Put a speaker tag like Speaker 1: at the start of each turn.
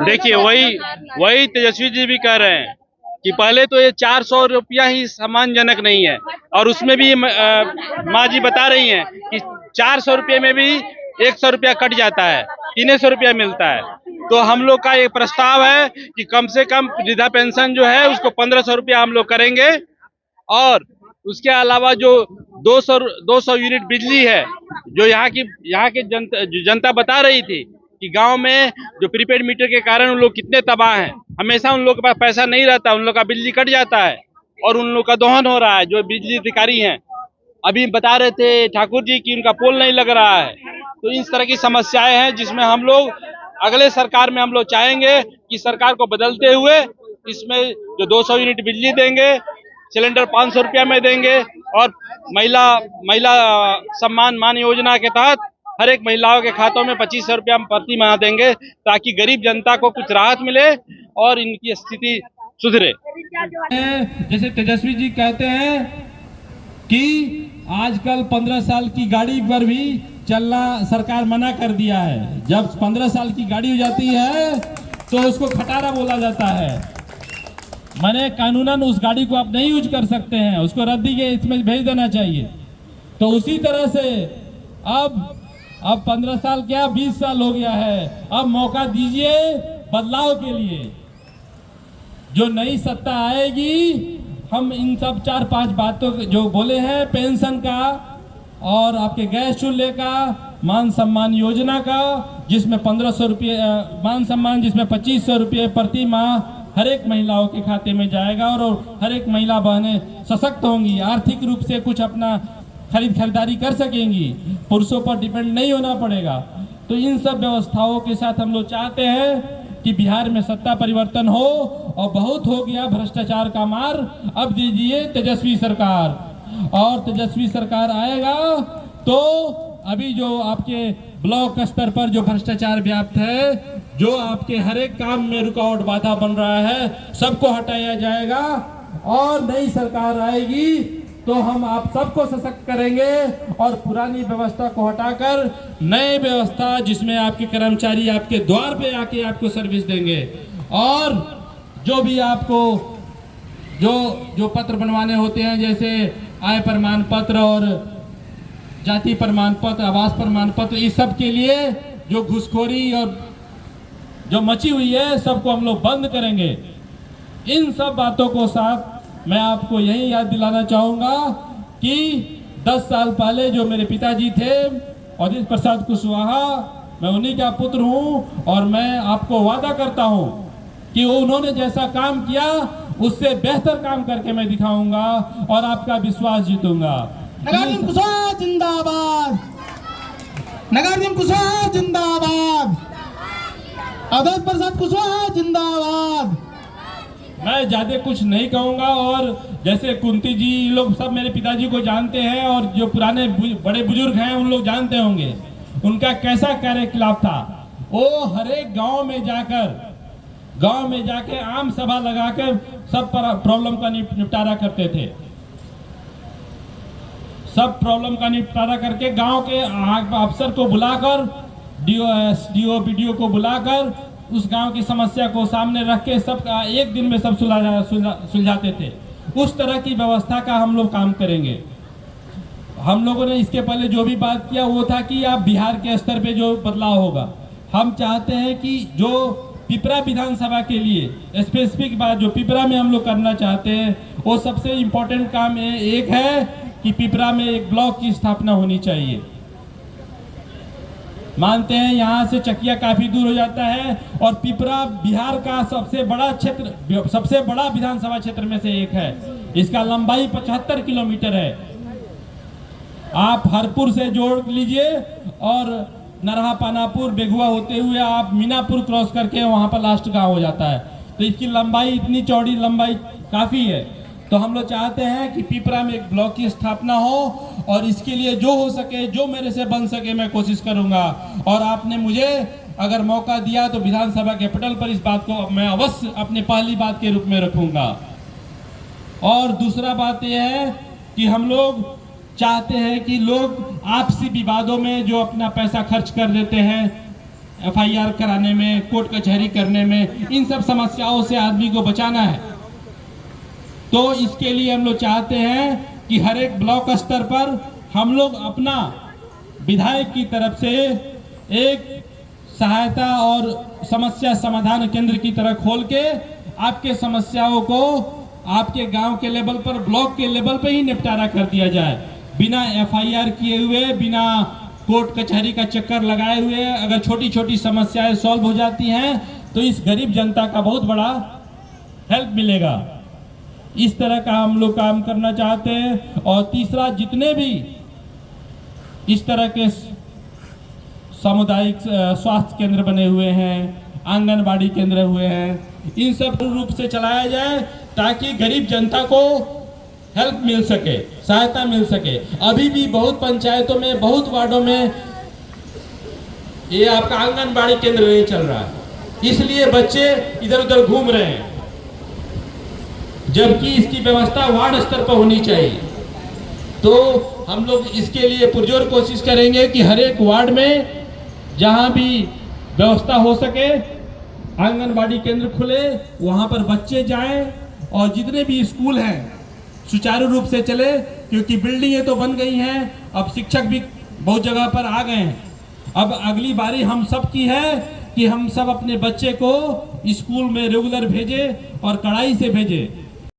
Speaker 1: देखिए वही तेजस्वी जी भी कह रहे हैं कि पहले तो ये 400 रुपया ही सम्मानजनक नहीं है, और उसमें भी माँ जी बता रही हैं कि 400 रुपये में भी 100 रुपया कट जाता है, 300 रुपया मिलता है। तो हम लोग का एक प्रस्ताव है कि कम से कम वृद्धा पेंशन जो है उसको 1500 रुपया हम लोग करेंगे, और उसके अलावा जो 200 यूनिट बिजली है, जो यहाँ के जनता बता रही थी कि गांव में जो प्रीपेड मीटर के कारण उन लोग कितने तबाह हैं। हमेशा उन लोग के पास पैसा नहीं रहता, उन लोग का बिजली कट जाता है और उन लोग का दोहन हो रहा है। जो बिजली अधिकारी हैं अभी बता रहे थे ठाकुर जी की उनका पोल नहीं लग रहा है। तो इस तरह की समस्याएं हैं जिसमें हम लोग अगले सरकार में हम लोग चाहेंगे कि सरकार को बदलते हुए इसमें जो 200 यूनिट बिजली देंगे, सिलेंडर 500 रुपया में देंगे, और महिला सम्मान मान योजना के तहत हर एक महिलाओं के खातों में 2500 रुपया प्रति माह देंगे, ताकि गरीब जनता को कुछ राहत मिले और इनकी स्थिति सुधरे।
Speaker 2: जैसे तेजस्वी जी कहते हैं कि आजकल 15 साल की गाड़ी पर भी चलना सरकार मना कर दिया है। जब 15 साल की गाड़ी हो जाती है तो उसको खटारा बोला जाता है, माने कानूनन उस गाड़ी को आप नहीं यूज कर सकते हैं, उसको रद्दी के इसमें भेज देना चाहिए। तो उसी तरह से अब 15 साल क्या 20 साल हो गया है, अब मौका दीजिए बदलाव के लिए। जो नई सत्ता आएगी हम इन सब 4-5 बातों जो बोले हैं, पेंशन का और आपके गैस चूल्हे का, मान सम्मान योजना का जिसमें 1500 रुपये मान सम्मान, जिसमें 2500 रुपये प्रति माह हर एक महिलाओं के खाते में जाएगा, और हर एक महिला बहनें सशक्त होंगी, आर्थिक रूप से कुछ अपना खरीदारी कर सकेंगी, पुरुषों पर डिपेंड नहीं होना पड़ेगा। तो इन सब व्यवस्थाओं के साथ हम लोग चाहते हैं कि बिहार में सत्ता परिवर्तन हो, और बहुत हो गया भ्रष्टाचार का मार, अब दीजिए तेजस्वी सरकार। और तेजस्वी सरकार आएगा तो अभी जो आपके ब्लॉक स्तर पर जो भ्रष्टाचार व्याप्त है, जो आपके हर एक काम में रुकावट बाधा बन रहा है, सबको हटाया जाएगा। और नई सरकार आएगी तो हम आप सबको सशक्त करेंगे, और पुरानी व्यवस्था को हटाकर नई व्यवस्था जिसमें आपके कर्मचारी आपके द्वार पे आके आपको सर्विस देंगे, और जो भी आपको जो पत्र बनवाने होते हैं, जैसे आय प्रमाण पत्र और जाति प्रमाण पत्र, आवास प्रमाण पत्र, इस सब के लिए जो घूसखोरी और जो मची हुई है सबको हम लोग बंद करेंगे। इन सब बातों को साथ मैं आपको यही याद दिलाना चाहूँगा कि 10 साल पहले जो मेरे पिताजी थे अजीत प्रसाद कुशवाहा, मैं उन्हीं का पुत्र हूँ, और मैं आपको वादा करता हूँ कि उन्होंने जैसा काम किया उससे बेहतर काम करके मैं दिखाऊंगा और आपका विश्वास जीतूंगा।
Speaker 3: नगार्जुन कुशवाहा जिंदाबाद, नगार्जुन कुशवाहा जिंदाबाद, अजीत प्रसाद कुशवाहा जिंदाबाद।
Speaker 2: मैं ज्यादा कुछ नहीं कहूंगा, और जैसे कुंती जी लोग सब मेरे पिताजी को जानते हैं, और जो पुराने बड़े बुजुर्ग हैं उन लोग जानते होंगे उनका कैसा कार्यकलाप था। वो हर एक गांव में जाके आम सभा लगाकर सब प्रॉब्लम का निपटारा करते थे। सब प्रॉब्लम का निपटारा करके गांव के अफसर को बुलाकर, डीओ बीडीओ को बुलाकर उस गांव की समस्या को सामने रख के सब एक दिन में सब सुलझाते थे। उस तरह की व्यवस्था का हम लोग काम करेंगे। हम लोगों ने इसके पहले जो भी बात किया वो था कि आप बिहार के स्तर पे जो बदलाव होगा, हम चाहते हैं कि जो पिपरा विधानसभा के लिए स्पेसिफिक बात जो पिपरा में हम लोग करना चाहते हैं, वो सबसे इम्पोर्टेंट काम एक है कि पिपरा में एक ब्लॉक की स्थापना होनी चाहिए। मानते हैं यहाँ से चकिया काफी दूर हो जाता है, और पिपरा बिहार का सबसे बड़ा क्षेत्र, सबसे बड़ा विधानसभा क्षेत्र में से एक है। इसका लंबाई 75 किलोमीटर है। आप हरपुर से जोड़ लीजिए और नरहा पानापुर बेगुआ होते हुए आप मीनापुर क्रॉस करके वहां पर लास्ट गांव हो जाता है। तो इसकी लंबाई इतनी चौड़ी लंबाई काफी है। तो हम लोग चाहते हैं कि पिपरा में एक ब्लॉक की स्थापना हो, और इसके लिए जो हो सके, जो मेरे से बन सके मैं कोशिश करूंगा। और आपने मुझे अगर मौका दिया तो विधानसभा के पटल पर इस बात को मैं अवश्य अपने पहली बात के रूप में रखूंगा। और दूसरा बात यह है कि हम लोग चाहते हैं कि लोग आपसी विवादों में जो अपना पैसा खर्च कर देते हैं, FIR कराने में, कोर्ट कचहरी करने में, इन सब समस्याओं से आदमी को बचाना है। तो इसके लिए हम लोग चाहते हैं कि हर एक ब्लॉक स्तर पर हम लोग अपना विधायक की तरफ से एक सहायता और समस्या समाधान केंद्र की तरह खोल के आपके समस्याओं को आपके गांव के लेवल पर, ब्लॉक के लेवल पर ही निपटारा कर दिया जाए, बिना FIR किए हुए, बिना कोर्ट कचहरी का चक्कर लगाए हुए। अगर छोटी छोटी समस्याएं सॉल्व हो जाती हैं तो इस गरीब जनता का बहुत बड़ा हेल्प मिलेगा। इस तरह का हम लोग काम करना चाहते हैं। और तीसरा, जितने भी इस तरह के सामुदायिक स्वास्थ्य केंद्र बने हुए हैं, आंगनबाड़ी केंद्र हुए हैं, इन सब रूप से चलाया जाए ताकि गरीब जनता को हेल्प मिल सके, सहायता मिल सके। अभी भी बहुत पंचायतों में, बहुत वार्डों में ये आपका आंगनबाड़ी केंद्र नहीं चल रहा है, इसलिए बच्चे इधर उधर घूम रहे हैं, जबकि इसकी व्यवस्था वार्ड स्तर पर होनी चाहिए। तो हम लोग इसके लिए पुरजोर कोशिश करेंगे कि हर एक वार्ड में जहां भी व्यवस्था हो सके आंगनबाड़ी केंद्र खुले, वहां पर बच्चे जाएं और जितने भी स्कूल हैं सुचारू रूप से चले, क्योंकि बिल्डिंगें तो बन गई हैं, अब शिक्षक भी बहुत जगह पर आ गए हैं। अब अगली बारी हम सब की है कि हम सब अपने बच्चे को स्कूल में रेगुलर भेजें और कड़ाई से भेजें।